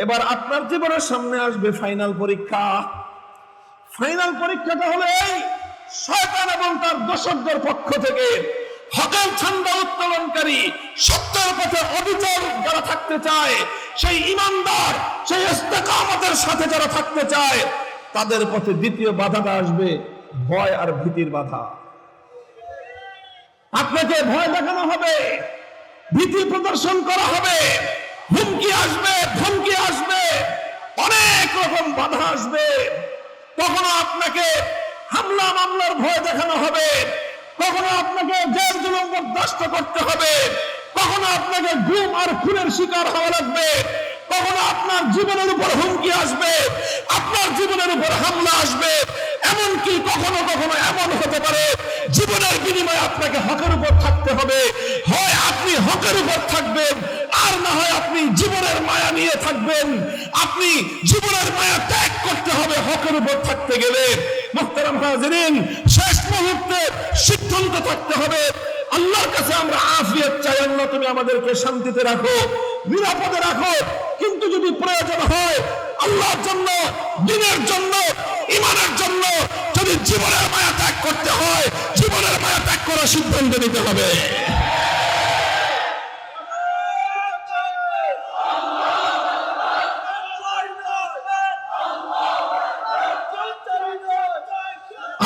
এবার আপনার জীবনের সামনে আসবে ফাইনাল পরীক্ষা। ফাইনাল পরীক্ষাটা হলো এই, শয়তান এবং তার দোসরদের পক্ষ থেকে হকের ঝান্ডা উত্তোলনকারী, সত্যের পথে অবিচল যারা থাকতে চায়, সেই ঈমানদার, সেই ইস্তেকামতের সাথে যারা থাকতে চায়, তাদের পথে দ্বিতীয় বাধাটা আসবে ভয় আর ভীতির বাধা। আপনাকে ভয় দেখানো হবে, ভীতি প্রদর্শন করা হবে, হুমকি আসবে, ধমকি আসবে, অনেক রকম বাধা আসবে। কখনো আপনাকে হামলা মামলার ভয় দেখানো হবে, কখনো আপনাকে জেল জুলুম বরদাস্ত করতে হবে, কখনো আপনাকে গুম আর খুনের শিকার হওয়া লাগবে, কখনো আপনার জীবনের উপর হুমকি আসবে, আপনার জীবনের উপর হামলা আসবে, এমনকি কখনো কখনো এমন হতে পারে জীবনের বিনিময়ে আপনাকে হকের উপর থাকতে হবে। হয় আপনি হকের উপর থাকবেন, আর না হয় আপনি জীবনের মায়া নিয়ে থাকবেন। আপনি জীবনের মায়া ত্যাগ করতে হবে হকের উপর থাকতে গেলে। মুহতারাম হাজিরিন, শেষ মুহূর্তে সিদ্ধান্ত থাকতে হবে। আল্লাহর কাছে আমরা আফিয়ত চাই, আল্লাহ তুমি আমাদেরকে শান্তিতে রাখো, নিরাপদে রাখো, কিন্তু যদি প্রয়োজন হয় আল্লাহর জন্য, দ্বীনের জন্য, ঈমানের জন্য যদি জীবনের মায়া ত্যাগ করতে হয়, জীবনের মায়া ত্যাগ করার সিদ্ধান্ত নিতে হবে।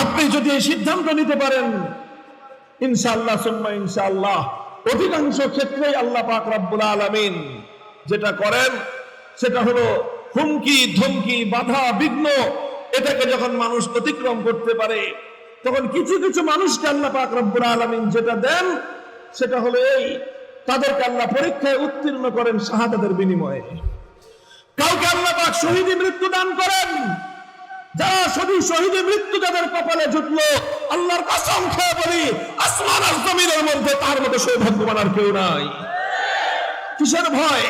আপনি যদি এই সিদ্ধান্ত নিতে পারেন, ইনশাআল্লাহ সুম্মা ইনশাআল্লাহ, অধিকাংশ ক্ষেত্রেই আল্লাহ পাক রব্বুল আলামিন যেটা করেন সেটা হলো হুমকি ধমকি বাধা বিঘ্ন, এটাকে যখন মানুষ অতিক্রম করতে পারে, তখন কিছু কিছু মানুষকে আল্লাহ পাক রব্বুল আলামিন যেটা দেন সেটা হলো এই, তাদেরকে আল্লাহ পরীক্ষায় উত্তীর্ণ করেন শাহাদাতের বিনিময়ে। কাউকে আল্লাহ পাক শহীদি মৃত্যু দান করেন, যারা শুধু শহীদের মৃত্যু যাদের কপালে জুটলো, আল্লাহর কসম খেয়ে বলি আসমান আর জমিনের মধ্যে তার মতো সৌভাগ্যবান আর কেউ নাই। কিসের ভয়?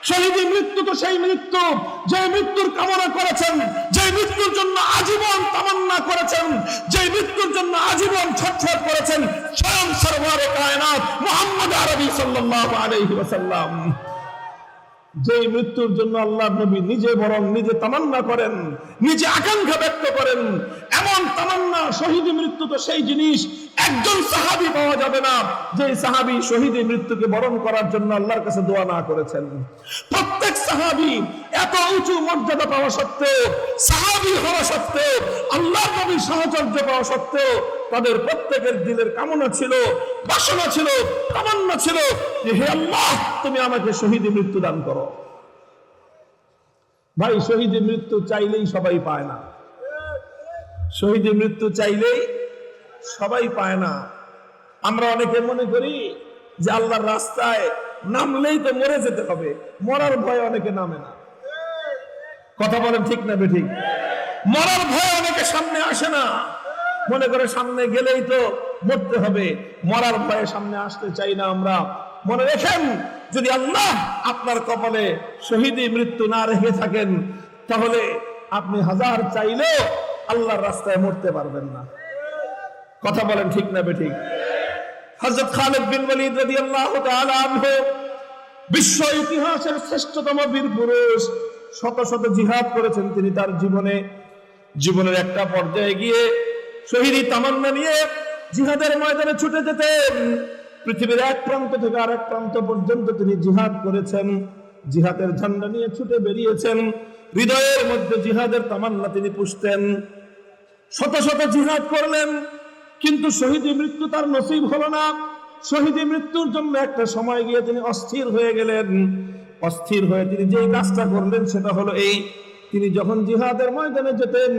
শহীদি মৃত্যু তো সেই মৃত্যু যে মৃত্যুর কামনা করেছেন, যে মৃত্যুর জন্য আজীবন তামান্না করেছেন, যে মৃত্যুর জন্য আজীবন ছটফট করেছেন স্বয়ং সরওয়ারে কায়নাত মুহাম্মদ আরবি সাল্লাল্লাহু আলাইহি ওয়াসাল্লাম। যে মৃত্যুর জন্য আল্লাহর নবী নিজে বরং নিজে তামান্না করেন, নিজে আকাঙ্ক্ষা ব্যক্ত করেন, এমন তামান্না শহীদ মৃত্যু তো সেই জিনিস একজন সাহাবী পাওয়া যাবে না যে সাহাবী শহীদ মৃত্যুকে বরণ করার জন্য আল্লাহর কাছে দোয়া না করেছেন। প্রত্যেক সাহাবী এত উঁচু মর্যাদা পাওয়া সত্ত্বেও, সাহাবী হওয়া সত্ত্বেও, আল্লাহর নবীর সাহচর্য পাওয়া সত্ত্বেও তাদের প্রত্যেকের দিলের কামনা ছিল, বাসনা ছিল, তামান্না ছিল যে হে আল্লাহ তুমি আমাকে শহীদ মৃত্যু দান করো। ভাই শহীদ মৃত্যু চাইলেই সবাই পায় না, শহীদ মৃত্যু চাইলেই সবাই পায় না। আমরা অনেকে মনে করি যে আল্লাহর রাস্তায় নামলেই তো মরে যেতে হবে, মরার ভয় অনেকে নামে না। কথা বলেন ঠিক না বেঠিক? মরার ভয় অনেকে সামনে আসে না, মনে করে সামনে গেলেই তো মরতে হবে, মরার ভয়ে সামনে আসতে চাই না আমরা। মনে রেখেন যদি আল্লাহ আপনার কপালে শহীদ মৃত্যু না রেখে থাকেন তাহলে আপনি হাজার চাইলেও আল্লাহর রাস্তায় মরতে পারবেন না। কথা বলেন ঠিক না বেঠিক? হযরত খালিদ বিন ওয়ালিদ রাদিয়াল্লাহু তাআলা আনহু বিশ্ব ইতিহাসের শ্রেষ্ঠতম বীর পুরুষ, শত শত জিহাদ করেছেন তিনি তার জীবনের একটা পর্যায়ে গিয়ে শহীদি তামান্না নিয়ে জিহাদের ময়দানে ছুটে যেতেন। পৃথিবীর এক প্রান্ত থেকে আরেক প্রান্ত পর্যন্ত তিনি জিহাদ করেছেন, জিহাদের ঝান্ডা নিয়ে ছুটে বেরিয়েছেন, হৃদয়ের মধ্যে জিহাদের তামান্না তিনি পুষতেন। শত শত জিহাদ করলেন কিন্তু শহীদি মৃত্যু তার নসিব হলো না। শহীদি মৃত্যুর জন্য একটা সময় গিয়ে তিনি অস্থির হয়ে গেলেন। অস্থির হয়ে তিনি যে কাজটা করলেন সেটা হলো এই, তিনি যখন জিহাদের ময়দানে যেতেন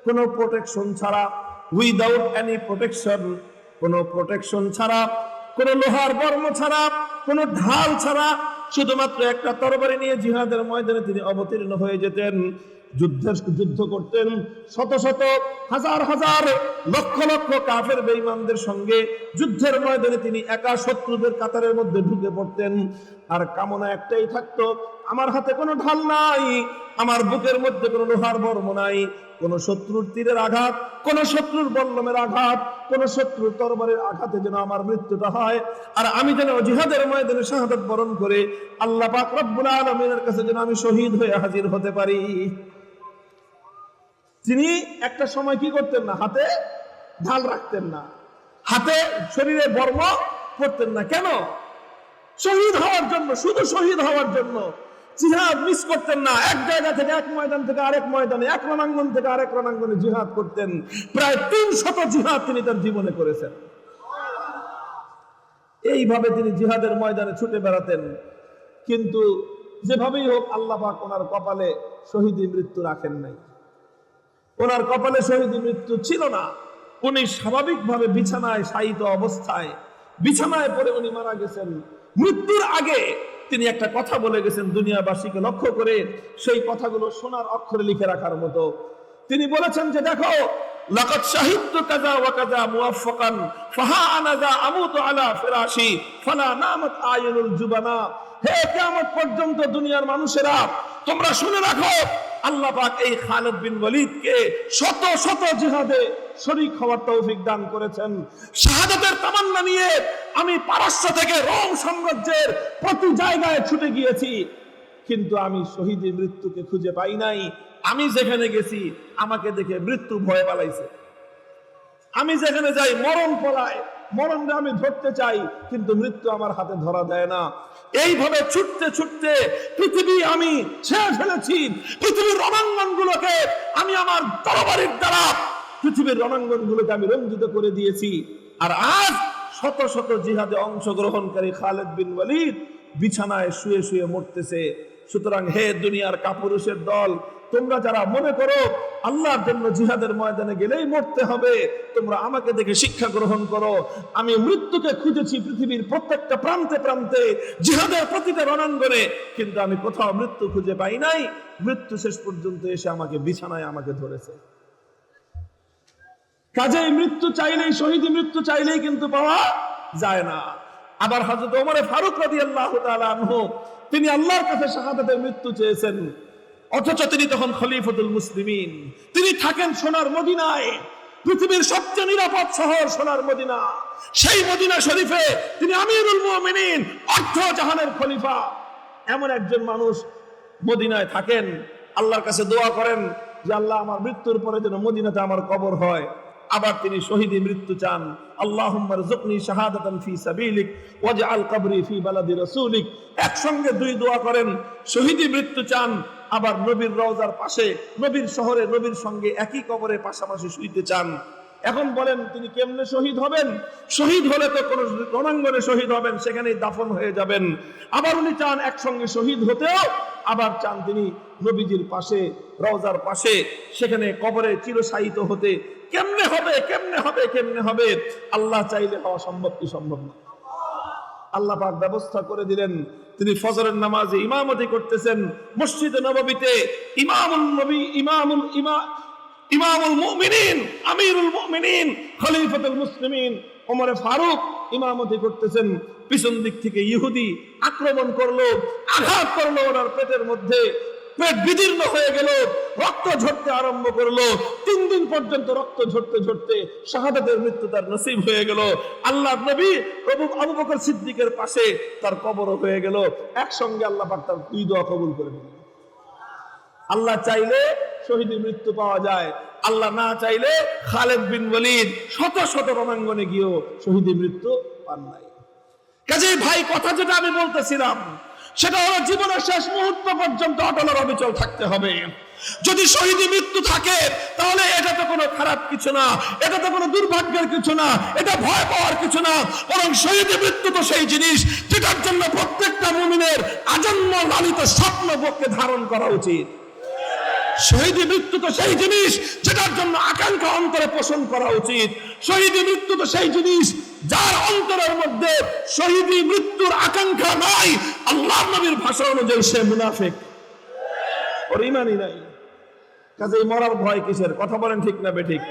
কোনো প্রোটেকশন ছাড়া, উইদাউট এনি প্রোটেকশন, কোনো প্রোটেকশন ছাড়া, কোনো লোহার বর্ম ছাড়া, কোনো ঢাল ছাড়া, শুধুমাত্র একটা তরবারি নিয়ে জিহাদের ময়দানে তিনি অবতীর্ণ হয়ে যেতেন। যুদ্ধ করতেন, শত শত হাজার হাজার লক্ষ লক্ষ কাফের বেঈমানদের সঙ্গে যুদ্ধের ময়দানে তিনি একা শত্রুদের কাতারের মধ্যে ঢুকে পড়তেন। আর কামনা একটাই থাকতো, আমার হাতে কোনো ঢাল নাই, আমার বুকের মধ্যে কোনো লোহার বর্ম নাই, কোন শত্রুর তীরের আঘাত, কোন শত্রুর বল্লমের আঘাত, কোন শত্রুর তরবারির আঘাতে যেন আমার মৃত্যুটা হয়, আর আমি যেন জিহাদের ময়দানে শাহাদাত বরণ করে আল্লাহ পাক রব্বুল আলামিনের কাছে যেন আমি শহীদ হয়ে হাজির হতে পারি। তিনি একটা সময় কি করতেন না, হাতে ঢাল রাখতেন না, হাতে শরীরে বর্ম পরতেন না। কেন? শহীদ হওয়ার জন্য, শুধু শহীদ হওয়ার জন্য। জিহাদ মিস করতেন না, এক জায়গা থেকে এক ময়দান থেকে আরেক ময়দানে, এক রণাঙ্গন থেকে আরেক রণাঙ্গনে জিহাদ করতেন। প্রায় 300 জিহাদ তিনি তার জীবনে করেছেন। এইভাবে তিনি জিহাদের ময়দানে ছুটে বেড়াতেন। কিন্তু যেভাবেই হোক আল্লাহ পাক ওনার কপালে শহীদি মৃত্যু রাখেন নাই, ওনার কপালে শহীদি মৃত্যু ছিল না। উনি স্বাভাবিকভাবে বিছানায় শায়িত অবস্থায়, বিছানায় পড়ে উনি মারা গেছেন। মৃত্যুর আগে তিনি একটা কথা বলে গেছেন দুনিয়াবাসীকে লক্ষ্য করে, সেই কথাগুলো সোনার অক্ষরে লিখে রাখার মতো। তিনি বলেছেন যে দেখো, লাকাদ শাহিদতু কাযা ওয়া কাযা মুওয়াফফাকান ফাহা আনা যা আমুতু আলা ফিরাশি ফালা নামাত আয়ুনুল জুবানা। হে কিয়ামত পর্যন্ত দুনিয়ার মানুষেরা তোমরা শুনে রাখো, আল্লাহ পাক এই খালিদ বিন ওয়ালিদকে শত শত জিহাদে শরীক হওয়ার তৌফিক দান করেছেন। শাহাদাতের তামান্না নিয়ে আমি পারস্য থেকে রোম সাম্রাজ্যের প্রতি জায়গায় ছুটে গিয়েছি, কিন্তু আমি শহীদি মৃত্যুকে খুঁজে পাই নাই। আমি যেখানে গেছি আমাকে দেখে মৃত্যু ভয় পালাইছে। আমি যেখানে যাই মরণ পলায়, মরণকে আমি ধরতে চাই কিন্তু মৃত্যু আমার হাতে ধরা দেয় না। এইভাবে ছুটতে ছুটতে পৃথিবী আমি ছেড়ে ফেলেছি। পৃথিবীর রণাঙ্গনগুলোকে আমি আমার তরবারির দ্বারা পৃথিবীর রণাঙ্গনগুলোকে আমি রঞ্জিত করে দিয়েছি। আর আজ শত শত জিহাদে অংশগ্রহণকারী খালিদ বিন ওয়ালিদ বিছানায় শুয়ে শুয়ে মরতেছে। সুতরাং হে দুনিয়ার কাপুরুষের দল, তোমরা যারা মনে করো আল্লাহর জন্য জিহাদের ময়দানে গেলেই মরতে হবে, তোমরা আমাকে দেখে শিক্ষা গ্রহণ করো। আমি মৃত্যুকে খুঁজেছি পৃথিবীর প্রত্যেকটা প্রান্তে প্রান্তে, জিহাদের প্রতিটা রণাঙ্গনে, কিন্তু আমি কোথাও মৃত্যু খুঁজে পাই নাই। মৃত্যু শেষ পর্যন্ত এসে আমাকে বিছানায় আমাকে ধরেছে। কাজেই মৃত্যু চাইলেই, শহীদি মৃত্যু চাইলেই কিন্তু পাওয়া যায় না। আবার হযরত ওমর ফারুক রাদিয়াল্লাহু তাআলা আনহু তিনি আল্লাহর কাছে শাহাদাতের মৃত্যু চেয়েছেন, অথচ তিনি তখন খলিফাতুল মুসলিমিন, তিনি থাকেন সোনার মদিনায়। পৃথিবীর সবচেয়ে নিরাপদ শহর সোনার মদিনা, সেই মদিনা শরীফে তিনি আমিরুল মুমিনিন, অর্ধ জাহানের খলিফা, এমন একজন মানুষ মদিনায় থাকেন। আল্লাহর কাছে দোয়া করেন যে আল্লাহ আমার মৃত্যুর পরে যেন মদিনাতে আমার কবর হয়। আবার তিনি শহীদি মৃত্যু চান, আল্লাহুম্মা রযুকনি শাহাদাতান ফি সাবিলিক ওয়াজআল কবরি ফি বালাদি রাসূলিক। একসঙ্গে দুই দোয়া করেন, শহীদি মৃত্যু চান, আবার নবীর রওজার পাশে, নবীর শহরে, নবীর সঙ্গে একই কবরে পাশাপাশি শুইতে চান। এখন বলেন তিনি কেমনে শহীদ হবেন? শহীদ হলে তো কোন রণাঙ্গনে শহীদ হবেন, সেখানেই দাফন হয়ে যাবেন। আবার উনি চান একসঙ্গে শহীদ হতেও, আবার চান তিনি নবীজির পাশে, রওজার পাশে, সেখানে কবরে চিরশায়িত হতে। কেমনে হবে, কেমনে হবে, কেমনে হবে? আল্লাহ চাইলে হওয়া সম্ভব কি সম্ভব না? আল্লাহ পাক ব্যবস্থা করে দিলেন। তিনি ফজরের নামাজে ইমামতি করতেছেন মসজিদে নববীতে। ইমামুল মুমিনিন, আমিরুল মুমিনিন, খলিফাতুল মুসলিমিন ওমর ফারুক ইমামতি করতেছেন। পিছন দিক থেকে ইহুদি আক্রমণ করলো, আঘাত করলো ওনার পেটের মধ্যে। পেট বিদীর্ণ হয়ে গেল, রক্ত ঝরতে আরম্ভ করলো। 3 দিন পর্যন্ত রক্ত ঝরতে ঝরতে শাহাদাতের মৃত্যু তার নসিব হয়ে গেল। আল্লাহর নবী আবু বকর সিদ্দিকের পাশে তার কবর হয়ে গেল। একসঙ্গে আল্লাহ পাক তার 2 দোয়া কবুল করে দিলেন। আল্লাহ চাইলে শহীদের মৃত্যু পাওয়া যায়, আল্লাহ না চাইলে খালেদ বিন ওয়ালিদ শত শত রণাঙ্গনে গিয়েও শহীদের মৃত্যু পান নাই। কাজেই ভাই, কথা যেটা আমি বলতেছিলাম সেটা হলো জীবনের শেষ মুহূর্ত পর্যন্ত অটল আর অবিচল থাকতে হবে। যদি শহীদি মৃত্যু থাকে তাহলে এটা তো কোনো খারাপ কিছু না, এটা তো কোনো দুর্ভাগ্যের কিছু না, এটা ভয় পাওয়ার কিছু না। বরং শহীদি মৃত্যু তো সেই জিনিস যেটার জন্য প্রত্যেকটা মুমিনের আজন্ম লালিত স্বপ্ন বুকে ধারণ করা উচিত। শহীদি মৃত্যু তো সেই জিনিস যেটার জন্য আকাঙ্ক্ষা অন্তরে পোষণ করা উচিত। শহীদি মৃত্যু তো সেই জিনিস যার অন্তরের মধ্যে শহীদি মৃত্যুর আকাঙ্ক্ষা নাই, আল্লাহর নবীর ভাষা অনুযায়ী সে মুনাফিক, ওর ঈমানই নাই। কাজেই মরার ভয় কিসের? কথা বলেন ঠিক না বেঠিক?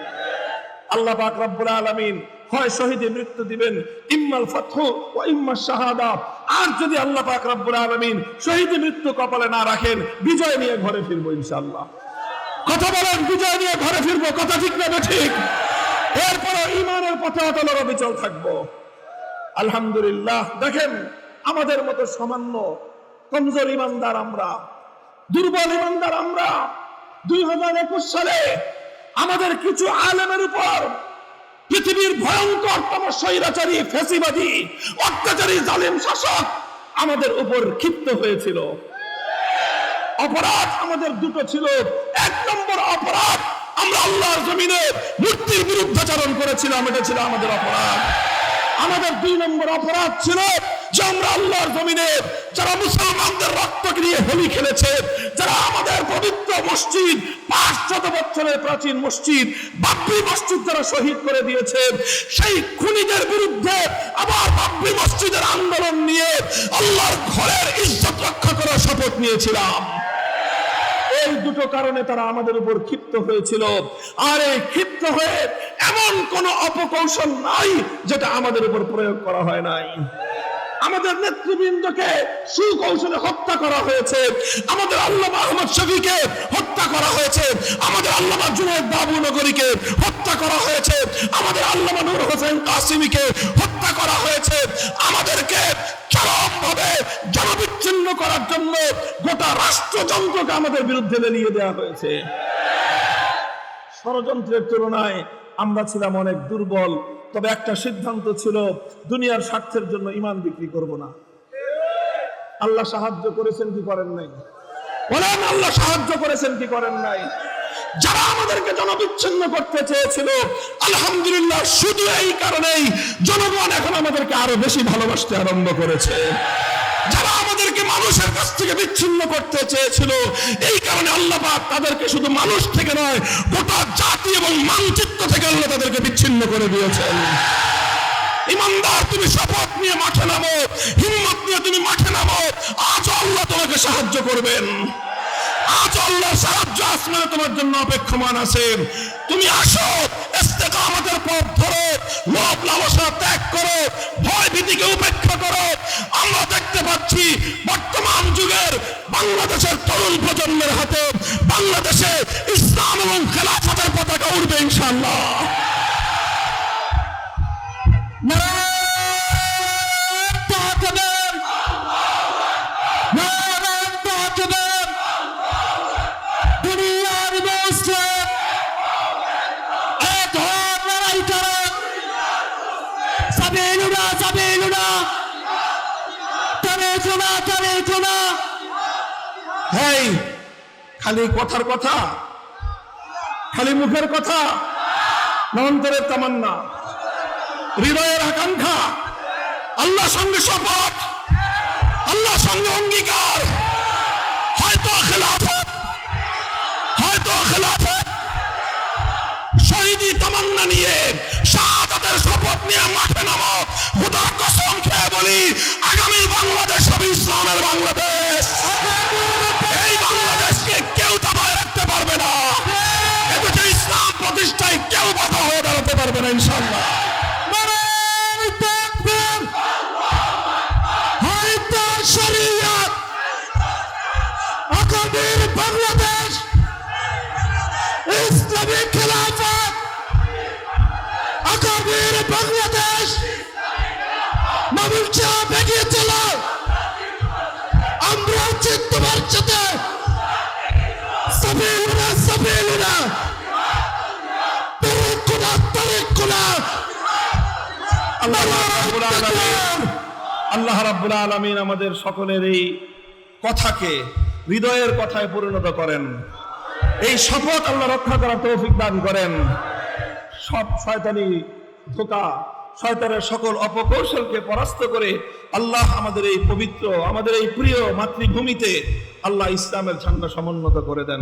আল্লাহ পাক রব্বুল আলামিন হয় শহীদি মৃত্যু দিবেন, ইম্মাল ফাতহু ওয়া ইম্মা শাহাদা। আর যদি আল্লাহ পাক রব্বুল আলামিন শহীদি মৃত্যু কপালে না রাখেন, বিজয় নিয়ে ঘরে ফিরবো ইনশাআল্লাহ। কথা বলেন, বিজয় নিয়ে ঘরে ফিরবো, কথা ঠিক না বেঠিক? এরপরও ঈমানের পথে অটল আর অবিচল থাকবো। আলহামদুলিল্লাহ, দেখেন আমাদের মতো সামান্য কমজোর ইমানদার আমরা, দুর্বল ইমানদার আমরা, 2021 সালে আমাদের কিছু আলেমের উপর পৃথিবীর ভয়ঙ্করতম স্বৈরাচারী, ফ্যাসিবাদী, অত্যাচারী, জালিম শাসক আমাদের উপর ক্ষিপ্ত হয়েছিল। অপরাধ আমাদের দুটো ছিল। 1 নম্বর অপরাধ, আমরা আল্লাহর জমিনে মূর্তির বিরুদ্ধাচরণ করেছিলাম, এটা ছিল আমাদের অপরাধ। আমাদের 2 নম্বর অপরাধ ছিল যে আমরা আল্লাহর জমিনে যারা মুসলমানদের রক্ত নিয়ে হোলি খেলেছে, যারা আমাদের পবিত্র মসজিদ, 500 বছরের প্রাচীন মসজিদ, বাবরি মসজিদ যারা শহীদ করে দিয়েছে, সেই খুনিদের বিরুদ্ধে আবার বাবরি মসজিদের আন্দোলন নিয়ে আল্লাহর ঘরের ইজ্জত রক্ষা করার শপথ নিয়েছিলাম। এই দুটো কারণে তারা আমাদের উপর ক্ষিপ্ত হয়েছিল। আর এই ক্ষিপ্ত হয়ে এমন কোন অপকৌশল নাই যেটা আমাদের উপর প্রয়োগ করা হয় নাই। আমাদের নেতৃবৃন্দকে সুকৌশলে হত্যা করা হয়েছে, আমাদের আল্লামা আহমদ শফীকে হত্যা করা হয়েছে, আমাদের আল্লামা জুনায়েদ বাবুনগরীকে হত্যা করা হয়েছে, আমাদের আল্লামা নূর হোসেন কাসিমিকে হত্যা করা হয়েছে। আমাদেরকে চরমভাবে জনবিচ্ছিন্ন করার জন্য গোটা রাষ্ট্রযন্ত্রকে আমাদের বিরুদ্ধে লেলিয়ে দেওয়া হয়েছে। ষড়যন্ত্রের তুলনায় আমরা ছিলাম অনেক দুর্বল। তবে একটা সিদ্ধান্ত ছিল, দুনিয়ার স্বার্থের জন্য ঈমান বিক্রি করব না। আল্লাহ সাহায্য করেছেন কি করেন নাই? বলেন, আল্লাহ সাহায্য করেছেন কি করেন নাই? যারা আমাদেরকে জনবিচ্ছিন্ন করতে চেয়েছিল, আলহামদুলিল্লাহ শুধু এই কারণেই জনগণ এখন আমাদেরকে আরো বেশি ভালোবাসতে আরম্ভ করেছে। যারা আমাদেরকে মানুষের কাছ থেকে বিচ্ছিন্ন করতে চেয়েছিল, এই কারণে আল্লাহ পাক তাদেরকে শুধু মানুষ থেকে নয়, গোটা জাতি এবং মানচিত্র থেকে আল্লাহ তাদেরকে বিচ্ছিন্ন করে দিয়েছেন। ইমানদার, তুমি শপথ নিয়ে মাঠে নামো, হিম্মত নিয়ে তুমি মাঠে নামো, আজ আল্লাহ তোমাকে সাহায্য করবেন। আজ আল্লাহ সাহায্য আসমানে তোমার জন্য অপেক্ষমান আছে। তুমি আসো, ইস্তেকামতের পথ ধরো, লোভ লালসা ত্যাগ করো, ভয় ভীতিকে উপেক্ষা করো। আমরা দেখতে পাচ্ছি বর্তমান যুগের বাংলাদেশের তরুণ প্রজন্মের হাতে বাংলাদেশে ইসলাম এবং খেলাফতের পতাকা উঠবে ইনশাআল্লাহ। সাবিলুনা সাবিলুনা তারেজুনা তারেজুনা। হেই, খালি কথার কথা, খালি মুখের কথা না, অন্তরের তামান্না, হৃদয়ের আকাঙ্ক্ষা, আল্লাহর সঙ্গে শপথ, আল্লাহর সঙ্গে অঙ্গীকার, হয়তো খেলাফত, হয়তো খেলাফত, শহীদি তামান্না নিয়ে, শাহাদাতের শপথ নিয়ে মাঠে নামো। খোদার কসম খেয়ে বলি, আগামী বাংলাদেশ হবে ইসলামের বাংলাদেশ। এই বাংলাদেশকে কেউ দাবায় রাখতে পারবে না, এদেশে ইসলাম প্রতিষ্ঠায় কেউ বাধা হয়ে দাঁড়াতে পারবে না ইনশাআল্লাহ। হয়তো শরীয়ত, আগামীর বাংলাদেশ, ইসলামী খেলাফত, আগামীর বাংলাদেশ, মামুন সাহেব এগিয়ে চলো, আমরা আছি তোমার সাথে। সাবিলুনা সাবিলুনা তারিকুনা তারিকুনা। আল্লাহ রাব্বুল আলামিন আমাদের সকলের এই কথাকে হৃদয়ের কথায় পরিণত করেন, এই শপথ আল্লাহ রক্ষা করার তৌফিক দান করেন। সব শয়তানি ধোঁকা, শয়তানের সকল অপকৌশলকে পরাস্ত করে আল্লাহ আমাদের এই পবিত্র, আমাদের এই প্রিয় মাতৃভূমিতে আল্লাহ ইসলামের ঝান্ডা সমুন্নত করে দেন।